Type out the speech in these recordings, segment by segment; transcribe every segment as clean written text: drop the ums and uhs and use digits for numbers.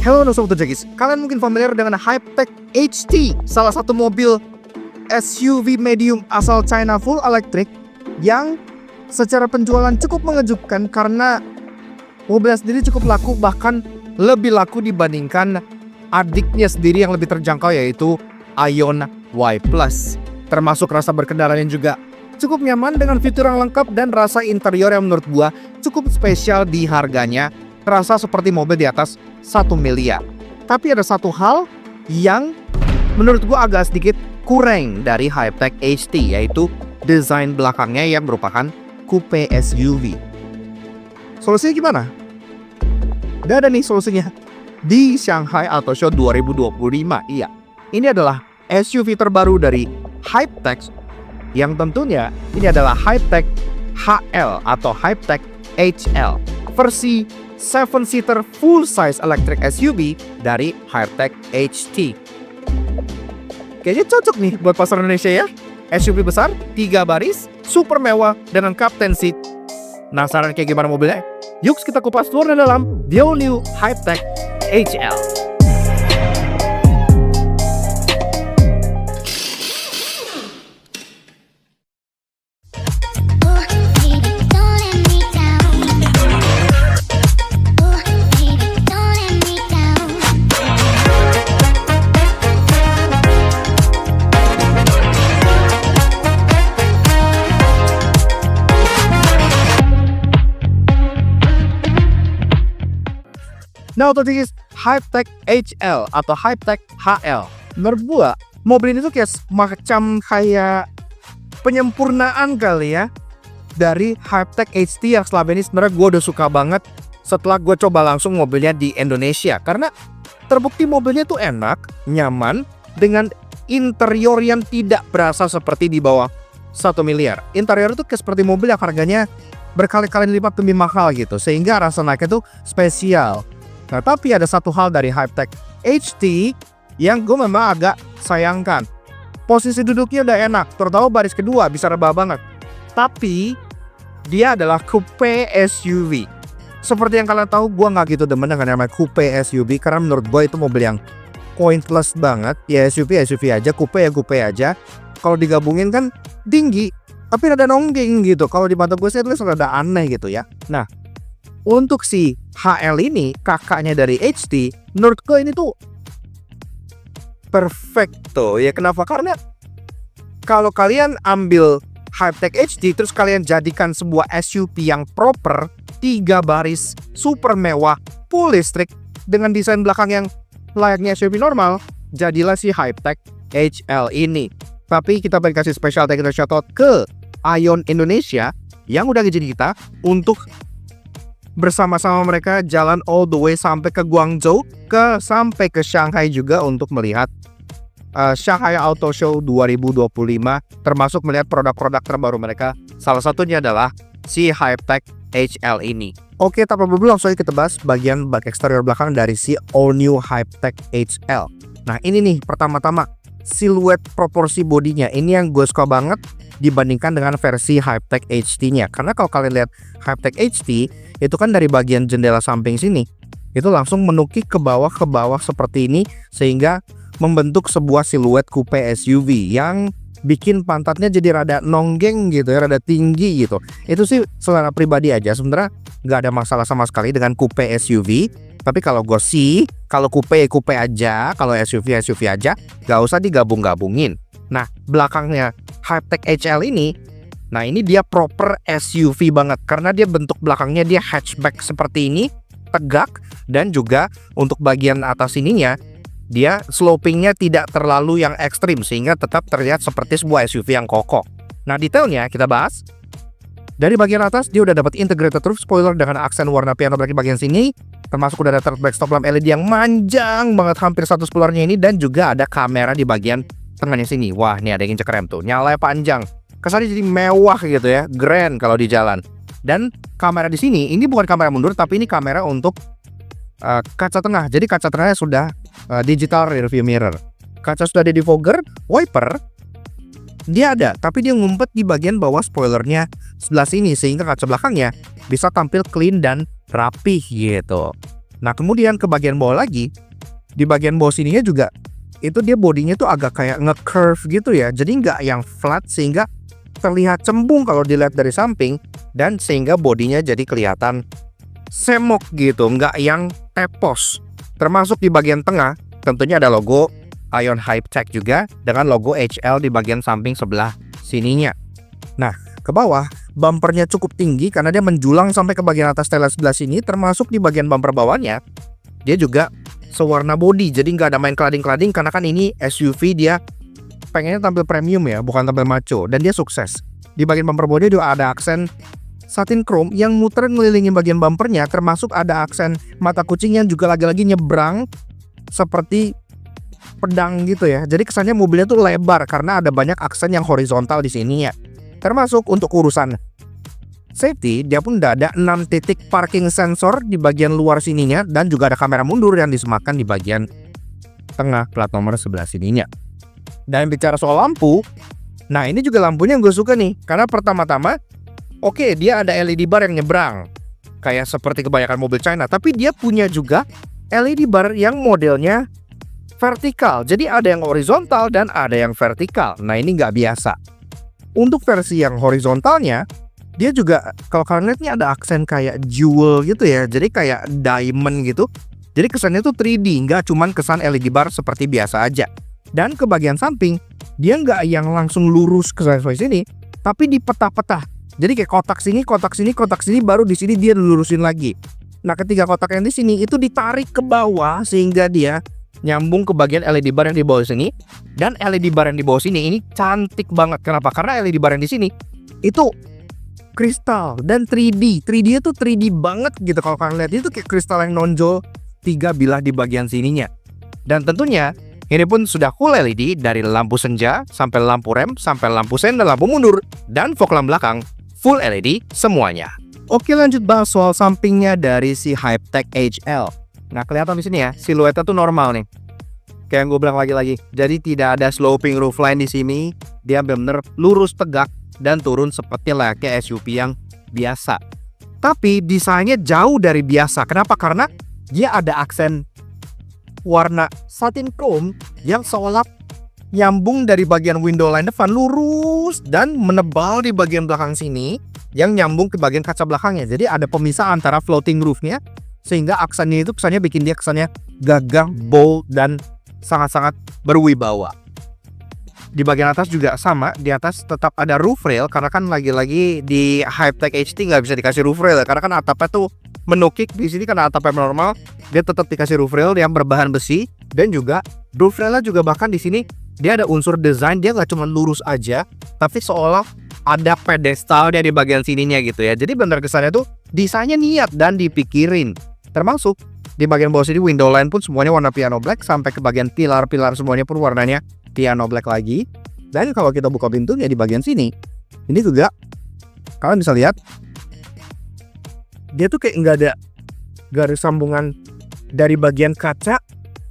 Halo Sobat Jagis, kalian mungkin familiar dengan Hypertech HT, salah satu mobil SUV medium asal China full electric yang secara penjualan cukup mengejutkan karena mobilnya sendiri cukup laku, bahkan lebih laku dibandingkan adiknya sendiri yang lebih terjangkau yaitu Ion Y+. Termasuk rasa berkendaranya juga cukup nyaman dengan fitur yang lengkap dan rasa interior yang menurut gua cukup spesial di harganya. Terasa seperti mobil di atas 1 miliar. Tapi ada satu hal yang menurut gua agak sedikit kurang dari Hypertech HT, yaitu desain belakangnya yang merupakan coupe SUV. Solusinya gimana? Udah ada nih solusinya di Shanghai Auto Show 2025. Iya, ini adalah SUV terbaru dari Hypertech yang tentunya ini adalah Hypertech HL atau Hypertech HL, versi 7-seater full-size electric SUV dari Hypertech HT. Kayaknya cocok nih buat pasar Indonesia ya. SUV besar, 3 baris, super mewah, dengan captain seat. Penasaran kayak gimana mobilnya? Yuk kita kupas luar dan dalam the all new Hypertech HL. Nah, otomatis Hypertech HL atau Hypertech HL, menurut gua mobil ini tuh kayak kayak penyempurnaan kali ya dari Hypertech HT yang selama ini sebenarnya gua udah suka banget setelah gua coba langsung mobilnya di Indonesia, karena terbukti mobilnya tuh enak, nyaman, dengan interior yang tidak berasa seperti di bawah 1 miliar. Interior itu kayak seperti mobil yang harganya berkali-kali lipat lebih mahal gitu, sehingga rasa naiknya tuh spesial. Nah, tapi ada satu hal dari Hypertech HT yang gue memang agak sayangkan. Posisi duduknya udah enak, terutama baris kedua bisa rebah banget. Tapi dia adalah coupe SUV. Seperti yang kalian tahu, gue nggak gitu demen dengan namanya coupe SUV karena menurut gue itu mobil yang pointless banget. Ya SUV aja, coupe ya coupe aja. Kalau digabungin kan tinggi, tapi rada nonggeng gitu. Kalau di mata gue sih itu rada aneh gitu ya. Nah, untuk si HL ini, kakaknya dari HT, menurut gue ini tuh perfecto ya. Kenapa? Karena kalau kalian ambil Hypertech HT terus kalian jadikan sebuah SUV yang proper, 3 baris, super mewah, full listrik, dengan desain belakang yang layaknya SUV normal, jadilah si Hypertech HL ini. Tapi kita pengen kasih special thank you shout out ke Ion Indonesia yang udah ngizinin kita untuk bersama-sama mereka jalan all the way sampai ke Guangzhou, sampai ke Shanghai juga untuk melihat Shanghai Auto Show 2025, termasuk melihat produk-produk terbaru mereka. Salah satunya adalah si Hypertech HL ini. Oke, tanpa berbelit langsung kita bahas bagian bak eksterior belakang dari si all new Hypertech HL. Nah, ini nih pertama-tama siluet proporsi bodinya. Ini yang gue suka banget dibandingkan dengan versi Hypertech HT-nya. Karena kalau kalian lihat Hypertech HT, itu kan dari bagian jendela samping sini itu langsung menukik ke bawah seperti ini, sehingga membentuk sebuah siluet coupe SUV yang bikin pantatnya jadi rada nonggeng gitu ya, rada tinggi gitu. Itu sih selera pribadi aja, sebenarnya nggak ada masalah sama sekali dengan coupe SUV. Tapi kalau gue sih, kalau coupe aja, kalau SUV aja, nggak usah digabung-gabungin. Nah, belakangnya Hypertech HL ini, nah ini dia proper SUV banget karena dia bentuk belakangnya dia hatchback seperti ini, tegak, dan juga untuk bagian atas ininya dia slopingnya tidak terlalu yang ekstrim sehingga tetap terlihat seperti sebuah SUV yang kokoh. Nah, detailnya kita bahas. Dari bagian atas dia udah dapat integrated roof spoiler dengan aksen warna piano black di bagian sini, termasuk udah ada turret stop lamp LED yang manjang banget, hampir 1 spoilernya ini, dan juga ada kamera di bagian tengahnya sini. Wah, nih ada yang injek rem tuh, nyala panjang. Kesannya jadi mewah gitu ya, grand kalau di jalan. Dan kamera di sini ini bukan kamera mundur, tapi ini kamera untuk kaca tengah. Jadi kaca tengahnya sudah digital rear view mirror. Kaca sudah ada defogger, wiper dia ada, tapi dia ngumpet di bagian bawah spoilernya sebelah sini sehingga kaca belakangnya bisa tampil clean dan rapih gitu. Nah kemudian ke bagian bawah lagi, di bagian bawah sininya juga itu dia bodinya tuh agak kayak nge-curve gitu ya. Jadi nggak yang flat sehingga terlihat cembung kalau dilihat dari samping, dan sehingga bodinya jadi kelihatan semok gitu, nggak yang tepos. Termasuk di bagian tengah tentunya ada logo Ion Hypetech juga dengan logo HL di bagian samping sebelah sininya. Nah ke bawah bumpernya cukup tinggi karena dia menjulang sampai ke bagian atas teles sebelah sini, termasuk di bagian bumper bawahnya dia juga sewarna body, jadi nggak ada main klading-klading karena kan ini SUV, dia pengennya tampil premium ya, bukan tampil maco, dan dia sukses. Di bagian bumper body juga ada aksen satin chrome yang muter ngelilingi bagian bumpernya, termasuk ada aksen mata kucing yang juga lagi-lagi nyebrang seperti pedang gitu ya. Jadi kesannya mobilnya tuh lebar karena ada banyak aksen yang horizontal di sini ya. Termasuk untuk urusan safety, dia pun udah ada 6 titik parking sensor di bagian luar sininya, dan juga ada kamera mundur yang disematkan di bagian tengah plat nomor sebelah sininya. Dan bicara soal lampu, nah ini juga lampunya yang gue suka nih, karena pertama-tama oke, dia ada LED bar yang nyebrang kayak seperti kebanyakan mobil China, tapi dia punya juga LED bar yang modelnya vertikal. Jadi ada yang horizontal dan ada yang vertikal. Nah ini nggak biasa. Untuk versi yang horizontalnya, dia juga kalau kalian lihat nih ada aksen kayak jewel gitu ya, jadi kayak diamond gitu. Jadi kesannya tuh 3D, nggak cuman kesan LED bar seperti biasa aja. Dan ke bagian samping, dia nggak yang langsung lurus ke sini, tapi dipetah-petah. Jadi kayak kotak sini, kotak sini, kotak sini, baru di sini dia lurusin lagi. Nah ketiga kotak yang di sini itu ditarik ke bawah sehingga dia nyambung ke bagian LED bar yang di bawah sini. Dan LED bar yang di bawah sini ini cantik banget. Kenapa? Karena LED bar yang di sini itu kristal dan 3D. 3D itu 3D banget gitu. Kalau kalian lihat itu kayak kristal yang nonjol 3 bilah di bagian sininya. Dan tentunya ini pun sudah full LED, dari lampu senja sampai lampu rem sampai lampu sen dan lampu mundur, dan fog lamp belakang full LED semuanya. Oke, lanjut bahas soal sampingnya dari si Hypetech HL. Nah kelihatan di sini ya, siluetnya tuh normal nih. Kayak yang gue bilang lagi-lagi. Jadi tidak ada sloping roofline di sini. Dia benar-benar lurus tegak dan turun seperti layaknya SUV yang biasa. Tapi desainnya jauh dari biasa. Kenapa? Karena dia ada aksen warna satin chrome yang seolah nyambung dari bagian window line depan lurus dan menebal di bagian belakang sini yang nyambung ke bagian kaca belakangnya. Jadi ada pemisah antara floating roofnya, sehingga aksennya itu kesannya bikin dia kesannya gagah, bold, dan sangat-sangat berwibawa. Di bagian atas juga sama, di atas tetap ada roof rail karena kan lagi-lagi di Hypetech HT nggak bisa dikasih roof rail ya, karena kan atapnya tuh menukik. Di sini karena atapnya normal, dia tetap dikasih roof rail yang berbahan besi, dan juga roof railnya juga bahkan di sini dia ada unsur desain, dia nggak cuma lurus aja, tapi seolah ada pedestalnya di bagian sininya gitu ya. Jadi benar kesannya tuh desainnya niat dan dipikirin. Termasuk di bagian bawah sini window line pun semuanya warna piano black, sampai ke bagian pilar-pilar semuanya pun warnanya piano black lagi. Dan kalau kita buka pintunya di bagian sini, ini juga kalian bisa lihat dia tuh kayak nggak ada garis sambungan dari bagian kaca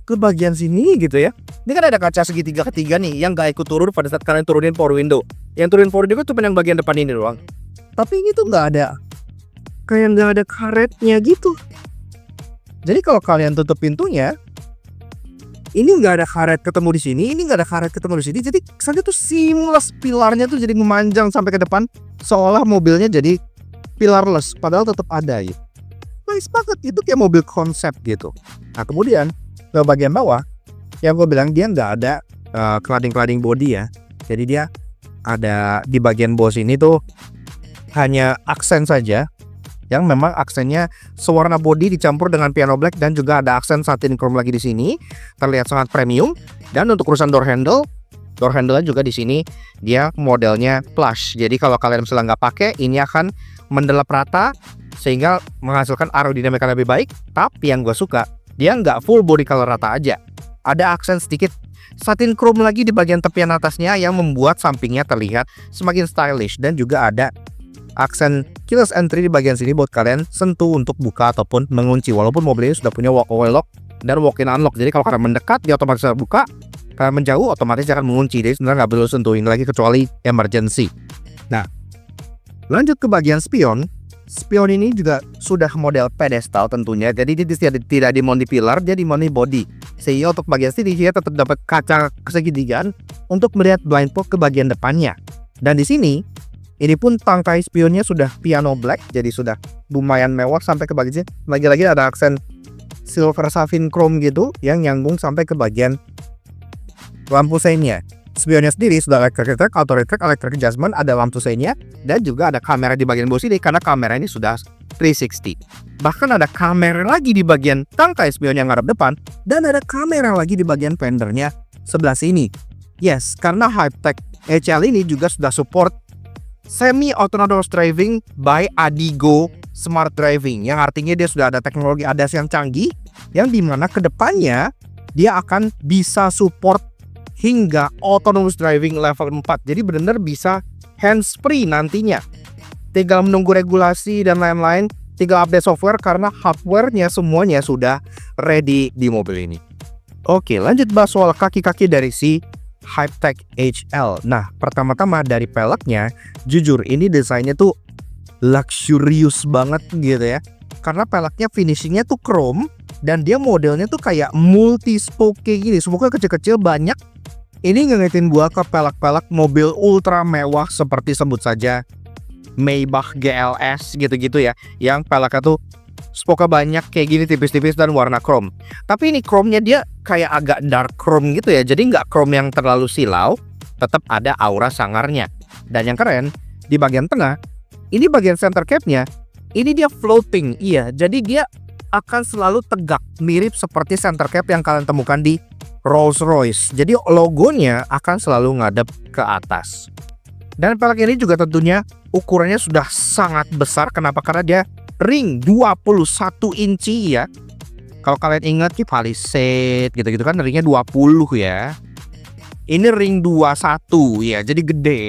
ke bagian sini gitu ya. Ini kan ada kaca segitiga ketiga nih yang gak ikut turun pada saat kalian turunin power window. Yang turunin power window cuma yang bagian depan ini doang. Tapi ini tuh nggak ada, kayak nggak ada karetnya gitu. Jadi kalau kalian tutup pintunya, ini nggak ada karet ketemu di sini, ini nggak ada karet ketemu di sini. Jadi kesannya tuh seamless, pilarnya tuh jadi memanjang sampai ke depan, seolah mobilnya jadi pilarless, padahal tetap ada gitu. Nice banget, itu kayak mobil konsep gitu. Nah kemudian ke bagian bawah, yang gue bilang dia nggak ada cladding body ya. Jadi dia ada di bagian bawah sini tuh hanya aksen saja, yang memang aksennya sewarna body dicampur dengan piano black, dan juga ada aksen satin chrome lagi di sini, terlihat sangat premium. Dan untuk urusan door handle-nya juga di sini dia modelnya plush. Jadi kalau kalian misalnya nggak pakai, ini akan mendelap rata sehingga menghasilkan aerodinamika lebih baik. Tapi yang gue suka, dia nggak full body color rata aja. Ada aksen sedikit satin chrome lagi di bagian tepian atasnya yang membuat sampingnya terlihat semakin stylish, dan juga ada aksen keyless entry di bagian sini buat kalian sentuh untuk buka ataupun mengunci. Walaupun mobil ini sudah punya walk-away lock dan walk-in unlock, jadi kalau kalian mendekat dia otomatis buka, kalian menjauh otomatis akan mengunci. Jadi sebenarnya nggak perlu sentuhin lagi kecuali emergency. Nah, lanjut ke bagian spion. Spion ini juga sudah model pedestal tentunya, jadi dia tidak dimonti pilar, dia dimonti body. Sehingga untuk bagian sini dia tetap dapat kaca segitigaan untuk melihat blind spot ke bagian depannya. Dan di sini, ini pun tangkai spionnya sudah piano black, jadi sudah lumayan mewah sampai ke bagian sini. Lagi-lagi ada aksen silver satin chrome gitu yang nyambung sampai ke bagian lampu seinnya. Spionnya sendiri sudah electric track, auto retract, electric adjustment, ada lampu seinnya, dan juga ada kamera di bagian bawah sini karena kamera ini sudah 360. Bahkan ada kamera lagi di bagian tangkai spion yang ngarep depan, dan ada kamera lagi di bagian fendernya sebelah sini. Yes, karena Hypertech HL ini juga sudah support semi autonomous driving by Adigo Smart Driving, yang artinya dia sudah ada teknologi ADAS yang canggih, yang dimana kedepannya dia akan bisa support hingga autonomous driving level 4. Jadi benar-benar bisa hands free nantinya. Tinggal menunggu regulasi dan lain-lain, tinggal update software karena hardware-nya semuanya sudah ready di mobil ini. Oke, lanjut bahas soal kaki-kaki dari si Hypertech HL. Nah, pertama-tama dari peleknya, jujur ini desainnya tuh luxurious banget gitu ya. Karena peleknya finishingnya tuh chrome dan dia modelnya tuh kayak multi spoke kayak gini, spoke kecil-kecil banyak. Ini ngingetin gua ke pelek-pelek mobil ultra mewah seperti sebut saja Maybach GLS gitu-gitu ya, yang peleknya tuh spoke banyak kayak gini tipis-tipis dan warna chrome. Tapi ini chrome-nya dia kayak agak dark chrome gitu ya, jadi nggak chrome yang terlalu silau, tetap ada aura sangarnya. Dan yang keren, di bagian tengah, ini bagian center cap-nya, ini dia floating, iya, jadi dia akan selalu tegak, mirip seperti center cap yang kalian temukan di Rolls-Royce. Jadi logonya akan selalu ngadep ke atas. Dan pelek ini juga tentunya ukurannya sudah sangat besar. Kenapa? Karena dia ring 21 inci ya. Kalau kalian ingat di Palisade gitu-gitu kan ringnya 20 ya. Ini ring 21 ya, jadi gede.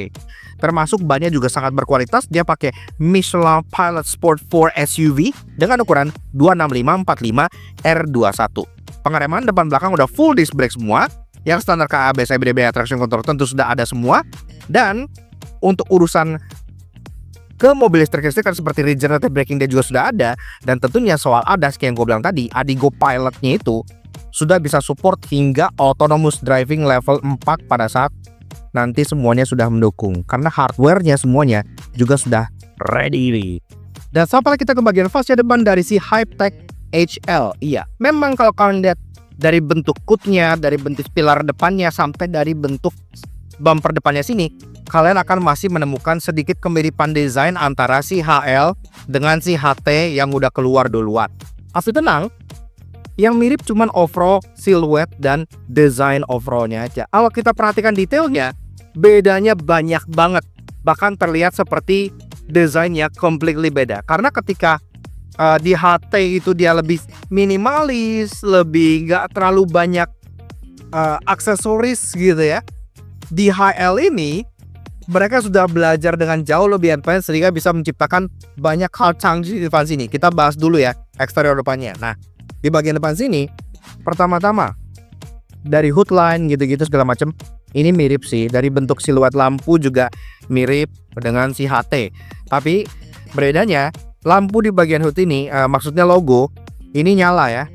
Termasuk bannya juga sangat berkualitas. Dia pakai Michelin Pilot Sport 4 SUV dengan ukuran 265/45 R21. Pengereman depan belakang udah full disc brake semua. Yang standar ABS, ABS, traction control tentu sudah ada semua. Dan untuk urusan ke mobil listrik kan seperti regenerative braking dia juga sudah ada. Dan tentunya soal ADAS kayak yang gue bilang tadi, Adigo Pilotnya itu sudah bisa support hingga autonomous driving level 4 pada saat nanti semuanya sudah mendukung. Karena hardware-nya semuanya juga sudah ready. Dan sampai kita ke bagian fascia depan dari si Hypertech HL. Iya, memang kalau kalian lihat dari bentuk hoodnya, dari bentuk pilar depannya, sampai dari bentuk bumper depannya sini, kalian akan masih menemukan sedikit kemiripan desain antara si HL dengan si HT yang udah keluar duluan. Asli tenang, yang mirip cuman overall silhouette dan desain overallnya aja. Kalau kita perhatikan detailnya, bedanya banyak banget. Bahkan terlihat seperti desainnya completely beda. Karena ketika di HT itu dia lebih minimalis, lebih gak terlalu banyak aksesoris gitu ya. Di HL ini mereka sudah belajar dengan jauh lebih advance sehingga bisa menciptakan banyak hal canggih di depan sini. Kita bahas dulu ya eksterior depannya. Nah, di bagian depan sini pertama-tama dari hood line gitu-gitu segala macam ini mirip sih. Dari bentuk siluet lampu juga mirip dengan si HT. Tapi bedanya lampu di bagian hood ini, maksudnya logo, ini nyala ya.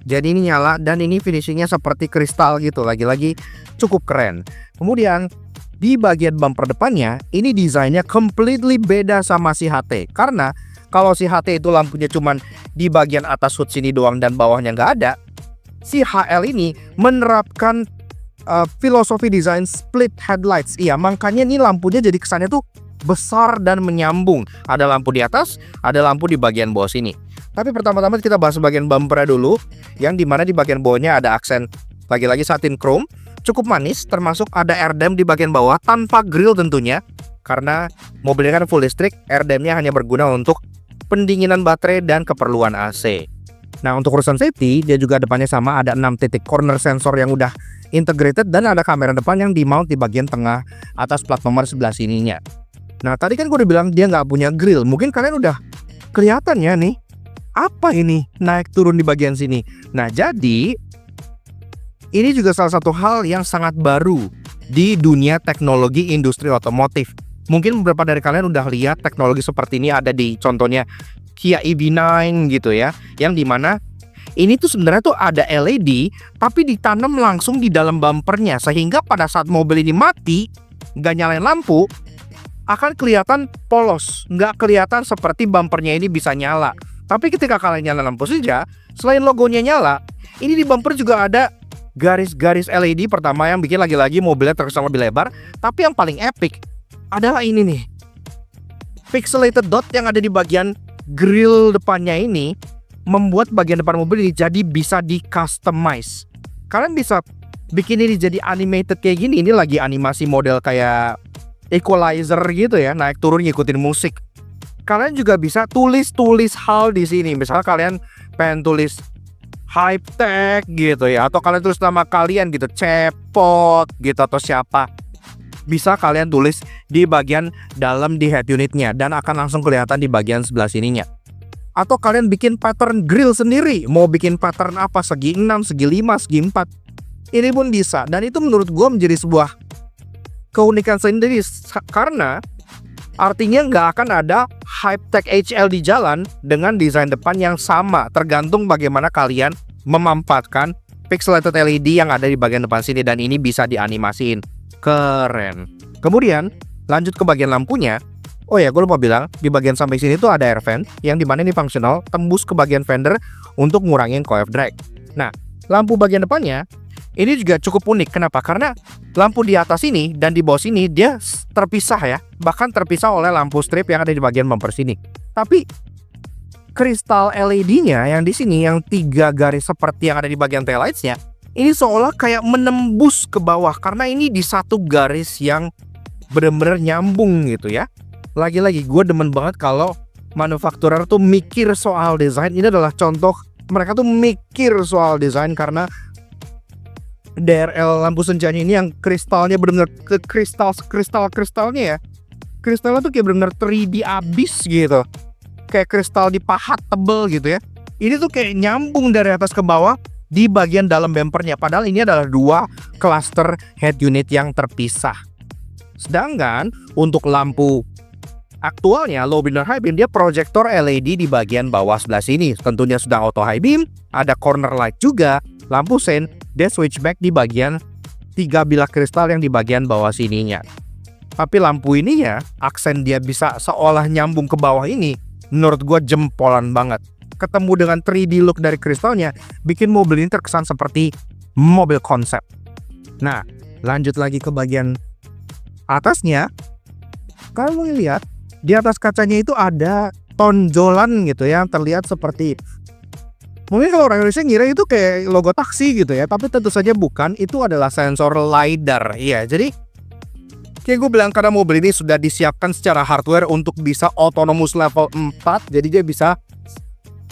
Jadi ini nyala dan ini finishingnya seperti kristal gitu. Lagi-lagi cukup keren. Kemudian di bagian bumper depannya, ini desainnya completely beda sama si HT. Karena kalau si HT itu lampunya cuman di bagian atas hood sini doang dan bawahnya nggak ada, si HL ini menerapkan filosofi desain split headlights. Iya, makanya ini lampunya jadi kesannya tuh besar dan menyambung. Ada lampu di atas, ada lampu di bagian bawah sini. Tapi pertama-tama kita bahas bagian bumpernya dulu, yang dimana di bagian bawahnya ada aksen lagi-lagi satin chrome, cukup manis, termasuk ada airdam di bagian bawah tanpa grill tentunya, karena mobilnya kan full listrik, airdamnya hanya berguna untuk pendinginan baterai dan keperluan AC. Nah, untuk urusan safety, dia juga depannya sama, ada 6 titik corner sensor yang udah integrated dan ada kamera depan yang dimount di bagian tengah atas plat nomor sebelah sininya. Nah, tadi kan gue udah bilang dia nggak punya grill. Mungkin kalian udah kelihatan ya nih, apa ini naik turun di bagian sini. Nah, jadi ini juga salah satu hal yang sangat baru di dunia teknologi industri otomotif. Mungkin beberapa dari kalian udah lihat teknologi seperti ini ada di contohnya Kia EV9 gitu ya, yang dimana ini tuh sebenarnya tuh ada LED tapi ditanam langsung di dalam bumpernya, sehingga pada saat mobil ini mati nggak nyalain lampu akan kelihatan polos, nggak kelihatan seperti bumpernya ini bisa nyala. Tapi ketika kalian nyala lampu senja, selain logonya nyala, ini di bumper juga ada garis-garis LED pertama yang bikin lagi-lagi mobilnya terkesan lebih lebar. Tapi yang paling epic adalah ini nih, pixelated dot yang ada di bagian grill depannya ini membuat bagian depan mobil ini jadi bisa di customize. Kalian bisa bikin ini jadi animated kayak gini. Ini lagi animasi model kayak equalizer gitu ya, naik turun ngikutin musik. Kalian juga bisa tulis hal di sini. Misalnya kalian pengen tulis Hypetech gitu ya, atau kalian tulis nama kalian gitu, Cepot gitu atau siapa, bisa kalian tulis di bagian dalam di head unitnya dan akan langsung kelihatan di bagian sebelah sininya. Atau kalian bikin pattern grill sendiri, mau bikin pattern apa, segi 6, segi 5, segi 4, ini pun bisa. Dan itu menurut gue menjadi sebuah keunikan sendiri, karena artinya nggak akan ada Hypetech HL di jalan dengan desain depan yang sama, tergantung bagaimana kalian memanfaatkan pixelated LED yang ada di bagian depan sini, dan ini bisa dianimasiin. Keren. Kemudian lanjut ke bagian lampunya. Oh ya, gue lupa bilang, di bagian samping sini tuh ada air vent yang dimana ini fungsional tembus ke bagian fender untuk ngurangin coil drag. Nah, lampu bagian depannya ini juga cukup unik. Kenapa? Karena lampu di atas ini dan di bawah sini dia terpisah ya, bahkan terpisah oleh lampu strip yang ada di bagian bumper sini. Tapi kristal LED-nya yang di sini, yang 3 garis seperti yang ada di bagian taillights-nya, ini seolah kayak menembus ke bawah karena ini di satu garis yang bener-bener nyambung gitu ya. Lagi-lagi gue demen banget kalau manufakturer tuh mikir soal desain. Ini adalah contoh mereka tuh mikir soal desain, karena DRL lampu senjanya ini yang kristalnya benar-benar ke kristalnya ya. Kristalnya tuh kayak benar-benar 3D abis gitu. Kayak kristal dipahat tebel gitu ya. Ini tuh kayak nyambung dari atas ke bawah di bagian dalam bumpernya. Padahal ini adalah 2 cluster head unit yang terpisah. Sedangkan untuk lampu aktualnya low beam dan high beam, dia proyektor LED di bagian bawah sebelah sini. Tentunya sudah auto high beam, ada corner light juga, lampu sein, dia switchback di bagian 3 bilah kristal yang di bagian bawah sininya. Tapi lampu ini ya, aksen dia bisa seolah nyambung ke bawah ini, menurut gue jempolan banget. Ketemu dengan 3D look dari kristalnya, bikin mobil ini terkesan seperti mobil konsep. Nah, lanjut lagi ke bagian atasnya. Kalau lihat di atas kacanya itu ada tonjolan gitu ya, terlihat seperti, mungkin kalau orang Indonesia ngira itu kayak logo taksi gitu ya, tapi tentu saja bukan. Itu adalah sensor LiDAR. Iya, jadi kayak gue bilang, karena mobil ini sudah disiapkan secara hardware untuk bisa autonomous level 4, jadi dia bisa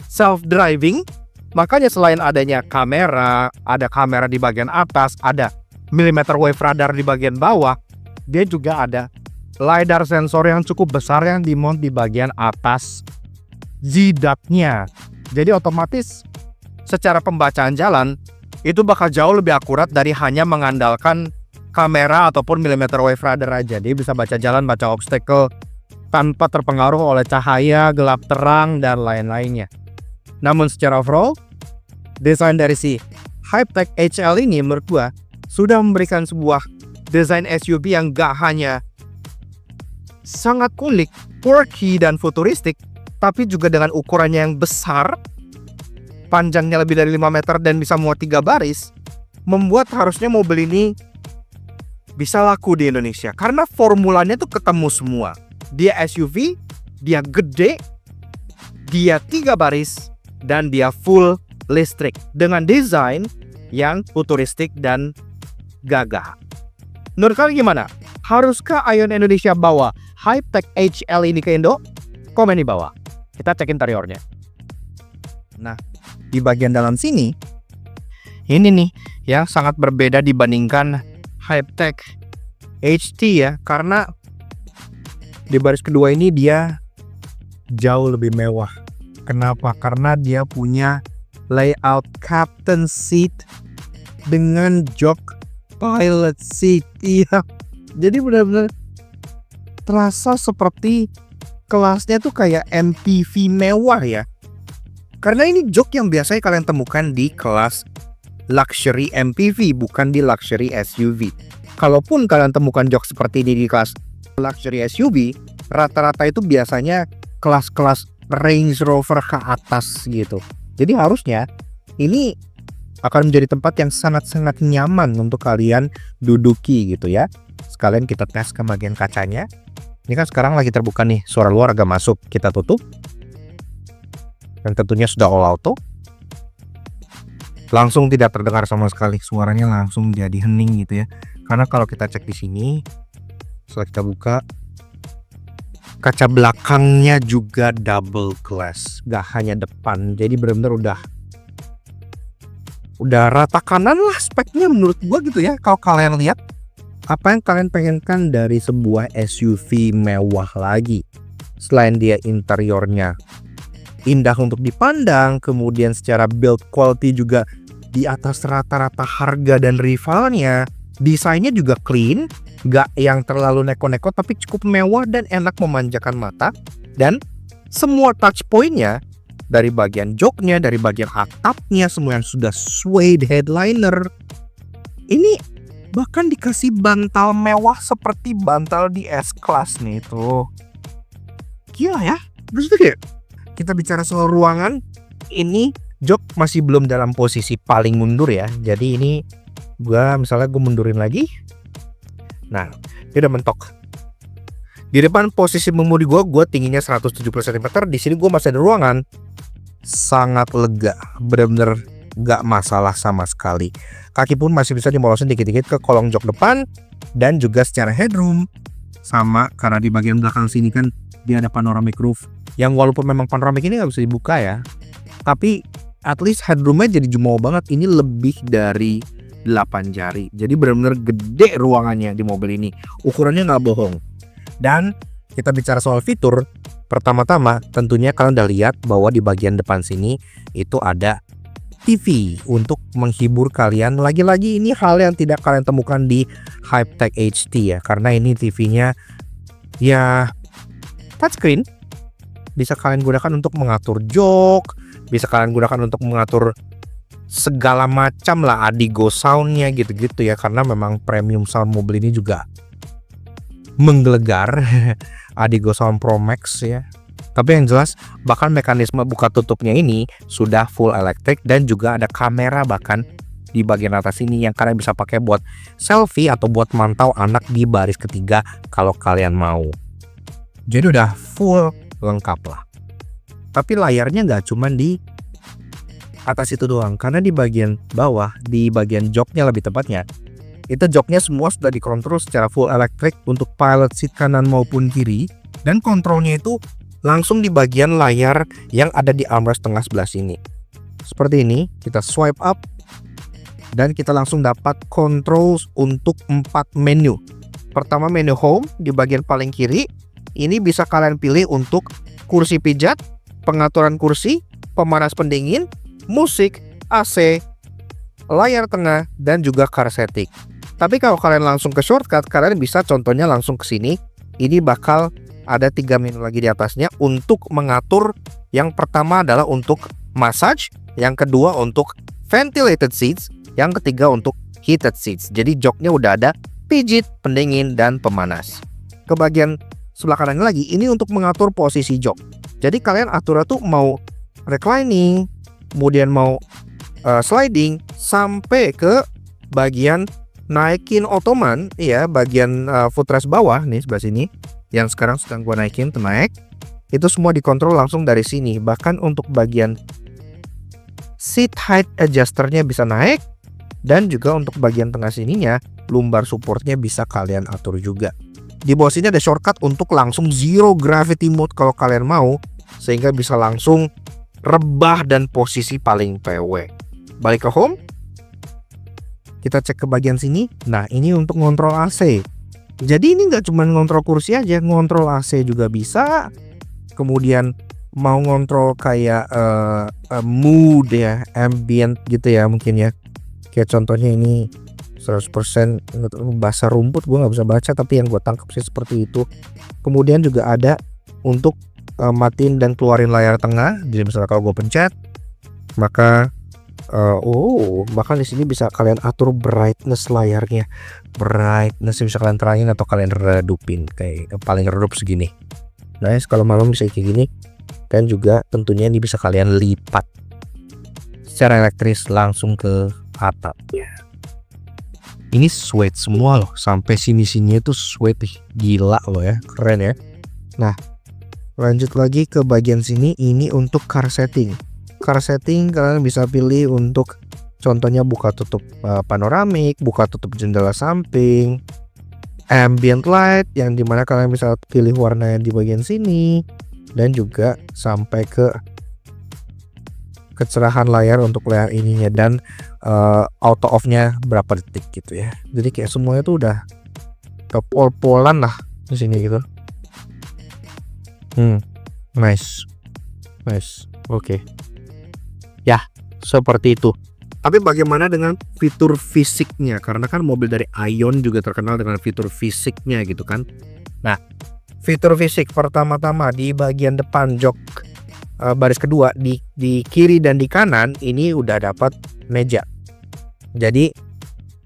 self-driving. Makanya selain adanya kamera, ada kamera di bagian atas, ada millimeter wave radar di bagian bawah, dia juga ada LiDAR sensor yang cukup besar yang dimount di bagian atas jidatnya. Jadi otomatis secara pembacaan jalan itu bakal jauh lebih akurat dari hanya mengandalkan kamera ataupun millimeter wave radar aja. Dia bisa baca jalan, baca obstacle tanpa terpengaruh oleh cahaya, gelap terang, dan lain-lainnya. Namun secara overall, desain dari si Hypetech HL ini menurut gua sudah memberikan sebuah desain SUV yang gak hanya sangat unik, quirky, dan futuristik, tapi juga dengan ukurannya yang besar, panjangnya lebih dari 5 meter dan bisa muat 3 baris, membuat harusnya mobil ini bisa laku di Indonesia. Karena formulanya tuh ketemu semua. Dia SUV, dia gede, dia 3 baris, dan dia full listrik. Dengan desain yang futuristik dan gagah. Menurut kalian gimana? Haruskah Ion Indonesia bawa Hypetech HL ini ke Indo? Komen di bawah. Kita cek interiornya. Nah, di bagian dalam sini, ini nih yang sangat berbeda dibandingkan Hypetech HT ya. Karena di baris kedua ini dia jauh lebih mewah. Kenapa? Karena dia punya layout captain seat dengan jok pilot seat. Iya. Jadi benar-benar terasa seperti kelasnya tuh kayak MPV mewah ya. Karena ini jok yang biasanya kalian temukan di kelas luxury MPV, bukan di luxury SUV. Kalaupun kalian temukan jok seperti ini di kelas luxury SUV, rata-rata itu biasanya kelas-kelas Range Rover ke atas gitu. Jadi harusnya ini akan menjadi tempat yang sangat-sangat nyaman untuk kalian duduki gitu ya. Sekalian kita tes ke bagian kacanya. Ini kan sekarang lagi terbuka nih, suara luar agak masuk. Kita tutup. Dan tentunya sudah all auto. Langsung tidak terdengar sama sekali, suaranya langsung jadi hening gitu ya. Karena kalau kita cek di sini, setelah kita buka, kaca belakangnya juga double glass, gak hanya depan. Jadi benar-benar udah rata kanan lah speknya menurut gua gitu ya. Kalau kalian lihat, apa yang kalian pengenkan dari sebuah SUV mewah lagi? Selain dia interiornya indah untuk dipandang, kemudian secara build quality juga di atas rata-rata harga dan rivalnya. Desainnya juga clean, gak yang terlalu neko-neko tapi cukup mewah dan enak memanjakan mata. Dan semua touch pointnya, dari bagian joknya, dari bagian atapnya, semua yang sudah suede headliner. Ini bahkan dikasih bantal mewah seperti bantal di S-Class nih tuh. Gila ya. Terus kayak kita bicara soal ruangan, ini jok masih belum dalam posisi paling mundur ya. Jadi ini misalnya gue mundurin lagi. Nah, dia udah mentok. Di depan posisi mengemudi gue tingginya 170 cm. Di sini gue masih ada ruangan. Sangat lega, bener-bener gak masalah sama sekali. Kaki pun masih bisa dimolosin dikit-dikit ke kolong jok depan. Dan juga secara headroom sama, karena di bagian belakang sini kan dia ada panoramic roof, yang walaupun memang panoramic ini gak bisa dibuka ya, tapi at least headroomnya jadi jumbo banget. Ini lebih dari 8 jari. Jadi benar-benar gede ruangannya di mobil ini. Ukurannya gak bohong. Dan kita bicara soal fitur, pertama-tama tentunya kalian udah lihat bahwa di bagian depan sini itu ada TV untuk menghibur kalian. Lagi-lagi ini hal yang tidak kalian temukan di Hypertech HD ya, karena ini TV-nya ya touchscreen. Bisa kalian gunakan untuk mengatur jok, bisa kalian gunakan untuk mengatur segala macam lah, Adigo soundnya gitu-gitu ya, karena memang premium sound mobil ini juga menggelegar. Adigo Sound Pro Max ya. Tapi yang jelas bahkan mekanisme buka tutupnya ini sudah full elektrik dan juga ada kamera bahkan di bagian atas ini yang kalian bisa pakai buat selfie atau buat mantau anak di baris ketiga kalau kalian mau. Jadi udah full lengkap lah. Tapi layarnya nggak cuma di atas itu doang, karena di bagian bawah, di bagian joknya lebih tepatnya, itu joknya semua sudah dikontrol secara full elektrik untuk pilot seat kanan maupun kiri, dan kontrolnya itu langsung di bagian layar yang ada di armrest tengah sebelah sini. Seperti ini, kita swipe up dan kita langsung dapat controls untuk 4 menu. Pertama, menu home di bagian paling kiri. Ini bisa kalian pilih untuk kursi pijat, pengaturan kursi, pemanas pendingin, musik, AC, layar tengah, dan juga car setting. Tapi kalau kalian langsung ke shortcut, kalian bisa contohnya langsung ke sini. Ini bakal ada 3 menu lagi di atasnya untuk mengatur. Yang pertama adalah untuk massage, yang kedua untuk ventilated seats, yang ketiga untuk heated seats. Jadi joknya udah ada pijit, pendingin, dan pemanas. Ke bagian sebelah kanan lagi, ini untuk mengatur posisi jok. Jadi kalian atur tuh mau reclining, kemudian mau sliding, sampai ke bagian naikin ottoman, ya bagian footrest bawah nih sebelah sini, yang sekarang sedang gua naikin tuh naik. Itu semua dikontrol langsung dari sini. Bahkan untuk bagian seat height adjusternya bisa naik, dan juga untuk bagian tengah sininya lumbar supportnya bisa kalian atur juga. Di bawah sini ada shortcut untuk langsung zero gravity mode kalau kalian mau, sehingga bisa langsung rebah dan posisi paling PW. Balik ke home, kita cek ke bagian sini. Nah, ini untuk ngontrol AC. Jadi ini nggak cuma ngontrol kursi aja, ngontrol AC juga bisa. Kemudian mau ngontrol kayak mood ya, ambient gitu ya mungkin ya. Kayak contohnya ini 100% bahasa rumput gue nggak bisa baca, tapi yang gue tangkap sih seperti itu. Kemudian juga ada untuk matiin dan keluarin layar tengah. Jadi misalnya kalau gue pencet, maka bahkan di sini bisa kalian atur brightness layarnya. Brightness bisa kalian terangin atau kalian redupin, kayak paling redup segini. Nice, kalau malam bisa kayak gini. Dan juga tentunya ini bisa kalian lipat secara elektris langsung ke atapnya. Ini suede semua loh, sampai sini-sininya tuh suede, gila loh ya, keren ya. Nah, lanjut lagi ke bagian sini, ini untuk car setting. Car setting kalian bisa pilih untuk contohnya buka tutup panoramik, buka tutup jendela samping, ambient light yang dimana kalian bisa pilih warnanya di bagian sini, dan juga sampai ke kecerahan layar untuk layar ininya, dan auto off-nya berapa detik gitu ya. Jadi kayak semuanya tuh udah kepol-polan lah di sini gitu. Nice. Oke. Ya, seperti itu. Tapi bagaimana dengan fitur fisiknya? Karena kan mobil dari Ion juga terkenal dengan fitur fisiknya gitu kan. Nah, fitur fisik pertama-tama di bagian depan jok baris kedua, di kiri dan di kanan ini udah dapat meja. Jadi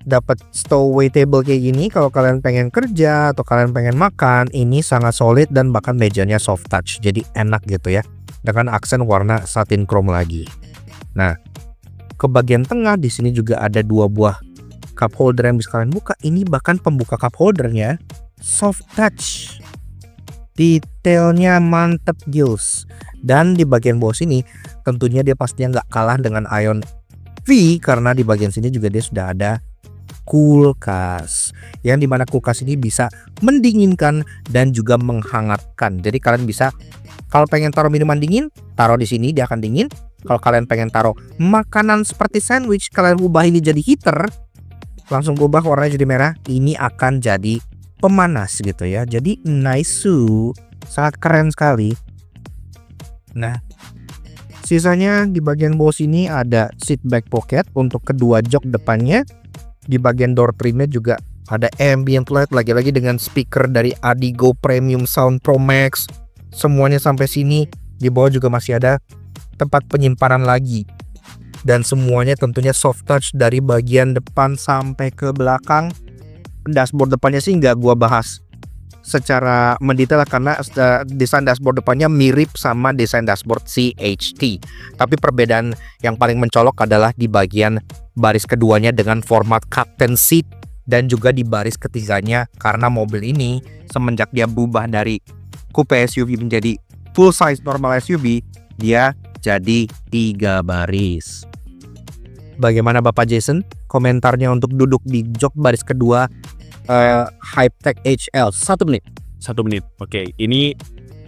dapat stowaway table kayak gini. Kalau kalian pengen kerja atau kalian pengen makan, ini sangat solid dan bahkan mejanya soft touch. Jadi enak gitu ya, dengan aksen warna satin chrome lagi. Nah, ke bagian tengah di sini juga ada 2 buah cup holder yang bisa kalian buka. Ini bahkan pembuka cup holdernya soft touch. Detailnya mantep gils. Dan di bagian bawah sini tentunya dia pastinya nggak kalah dengan Ion V, karena di bagian sini juga dia sudah ada kulkas, yang dimana kulkas ini bisa mendinginkan dan juga menghangatkan. Jadi kalian bisa, kalau pengen taruh minuman dingin, taruh di sini dia akan dingin. Kalau kalian pengen taruh makanan seperti sandwich, kalian ubah ini jadi heater, langsung ubah warnanya jadi merah, ini akan jadi pemanas gitu ya. Jadi nice, sangat keren sekali. Nah, sisanya di bagian bawah sini ada seat back pocket untuk kedua jok depannya. Di bagian door trimnya juga ada ambient light, lagi-lagi dengan speaker dari Adigo Premium Sound Pro Max. Semuanya sampai sini. Di bawah juga masih ada tempat penyimpanan lagi. Dan semuanya tentunya soft touch dari bagian depan sampai ke belakang. Dashboard depannya sih nggak gua bahas secara mendetail karena desain dashboard depannya mirip sama desain dashboard CHT. Tapi perbedaan yang paling mencolok adalah di bagian baris keduanya dengan format captain seat, dan juga di baris ketiganya karena mobil ini semenjak dia berubah dari coupe SUV menjadi full size normal SUV, dia jadi 3 baris. Bagaimana Bapak Jason? Komentarnya untuk duduk di jok baris kedua Hypertech HL 1 menit. 1 menit. Oke, ini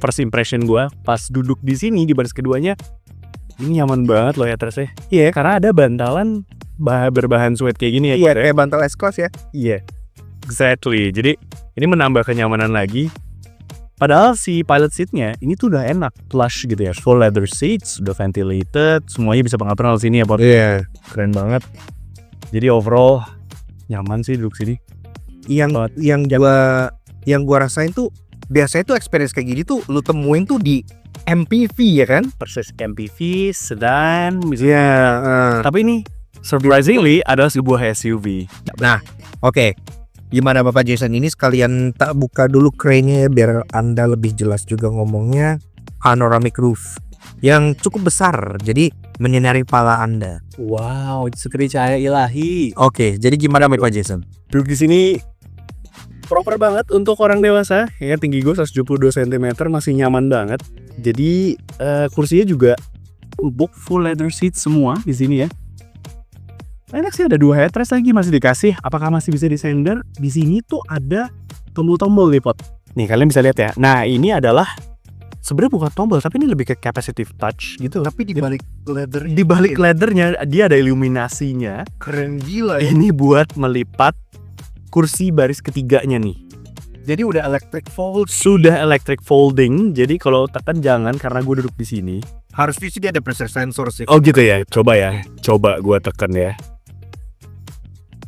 first impression gue pas duduk di sini di baris keduanya. Ini nyaman banget loh ya terusnya. Iya, karena ada bantalan berbahan suede kayak gini ya. Iya, kayak bantal S-Class ya. Iya, exactly. Jadi ini menambah kenyamanan lagi. Padahal si pilot seatnya ini tuh udah enak, plush gitu ya, full leather seats, udah ventilated, semuanya bisa pengaturan di sini ya, Pak. Iya, Keren banget. Jadi overall nyaman sih duduk sini. Yang gua rasain tuh biasanya tuh experience kayak gini tuh lu temuin tuh di MPV ya kan? Persis MPV, sedan, Iya. tapi ini surprisingly adalah sebuah SUV. Nah, oke. Gimana Bapak Jason, ini sekalian tak buka dulu crane-nya biar Anda lebih jelas juga ngomongnya. Panoramic roof yang cukup besar, jadi menyinari kepala Anda. Wow, seperti cahaya ilahi. Oke, jadi gimana Bapak Jason? Duduk di sini proper banget untuk orang dewasa. Ya, tinggi gue 172 cm, masih nyaman banget. Jadi kursinya juga empuk, full leather seat semua di sini ya. Enak sih, ada 2 headrest lagi masih dikasih. Apakah masih bisa disender? Di sini tuh ada tombol-tombol nih, Pot. Nih, kalian bisa lihat ya. Nah, ini adalah sebenarnya bukan tombol, tapi ini lebih ke capacitive touch gitu. Tapi di balik leather, Di balik leathernya dia ada iluminasinya. keren gila ya. Ini buat melipat kursi baris ketiganya nih. Jadi udah electric fold. Sudah electric folding. Jadi kalau tekan jangan, karena gue duduk di sini. Harusnya sih dia ada pressure sensor sih. Oh gitu ya. Coba gue tekan ya.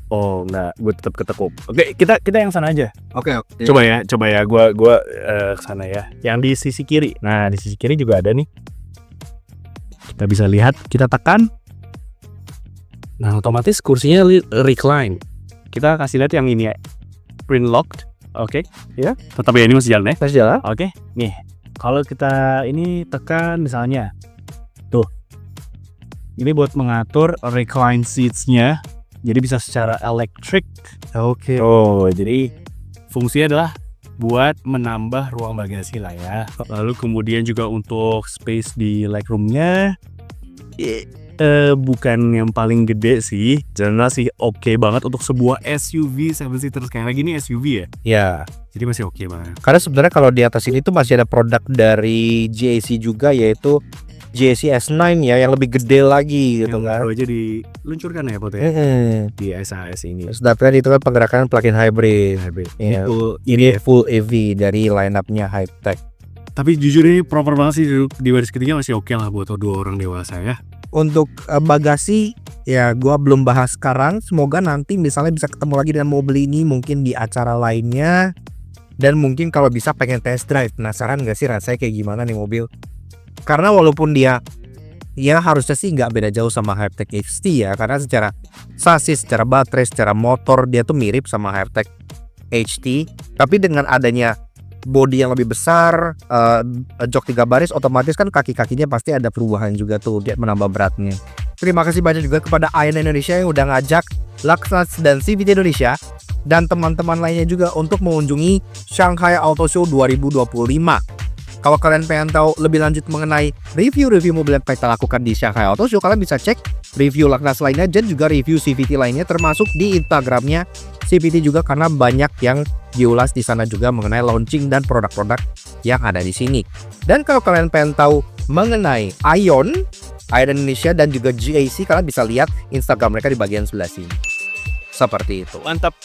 Oh enggak, gue tetap ketekuk. Oke, kita yang sana aja. Oke. Coba ya, gue kesana ya. Yang di sisi kiri. Nah, di sisi kiri juga ada nih. Kita bisa lihat, kita tekan. Nah, otomatis kursinya recline. Kita kasih lihat yang ini ya. Print locked. Oke, ya. Tetap ya, ini masih jalan ya. Masih jalan. Oke, nih. Kalau kita ini tekan misalnya. Tuh. Ini buat mengatur recline seats-nya. Jadi bisa secara elektrik. Oke. Oh, jadi fungsinya adalah buat menambah ruang bagasi lah ya. Lalu kemudian juga untuk space di legroom-nya bukan yang paling gede sih. Jelas sih oke banget untuk sebuah SUV 7-seater. Sekali lagi ini SUV ya. Ya. Jadi masih oke banget. Karena sebenarnya kalau di atas ini tuh masih ada produk dari GAC juga, yaitu GAC S9 ya, yang lebih gede lagi gitu kan. Baru aja diluncurkan ya fotonya di SAS ini. Sedangkan itu kan penggerakan plug-in hybrid. Ya, ini full EV dari line-up-nya Hypertech. Tapi jujur ini proper banget sih, di baris ketiga masih oke lah buat 2 orang dewasa ya. Untuk bagasi ya gua belum bahas sekarang. Semoga nanti misalnya bisa ketemu lagi dengan mobil ini mungkin di acara lainnya. Dan mungkin kalau bisa pengen test drive. Penasaran gak sih rasanya kayak gimana nih mobil? Karena walaupun dia ya harusnya sih nggak beda jauh sama Hypertech HT ya, karena secara sasis, secara baterai, secara motor dia tuh mirip sama Hypertech HT, tapi dengan adanya bodi yang lebih besar, jok 3 baris, otomatis kan kaki-kakinya pasti ada perubahan juga tuh, dia menambah beratnya. Terima kasih banyak juga kepada Ayana Indonesia yang udah ngajak Luxnuts dan CVT Indonesia dan teman-teman lainnya juga untuk mengunjungi Shanghai Auto Show 2025. Kalau kalian pengen tahu lebih lanjut mengenai review-review mobil yang kita lakukan di Shanghai Auto Show, kalian bisa cek review Luxnuts lainnya dan juga review CVT lainnya, termasuk di Instagramnya CVT juga, karena banyak yang diulas di sana juga mengenai launching dan produk-produk yang ada di sini. Dan kalau kalian pengen tahu mengenai Ion Indonesia dan juga GAC, kalian bisa lihat Instagram mereka di bagian sebelah sini. Seperti itu. Mantap.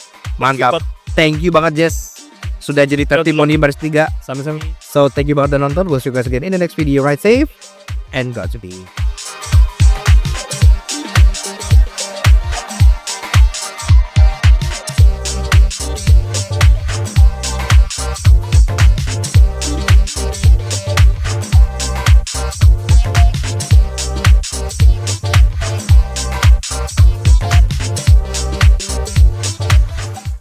Thank you banget Jess, sudah jadi testimoni baris 3. Sama-sama. So thank you banget udah nonton. We'll see you guys again in the next video. Ride safe and Godspeed.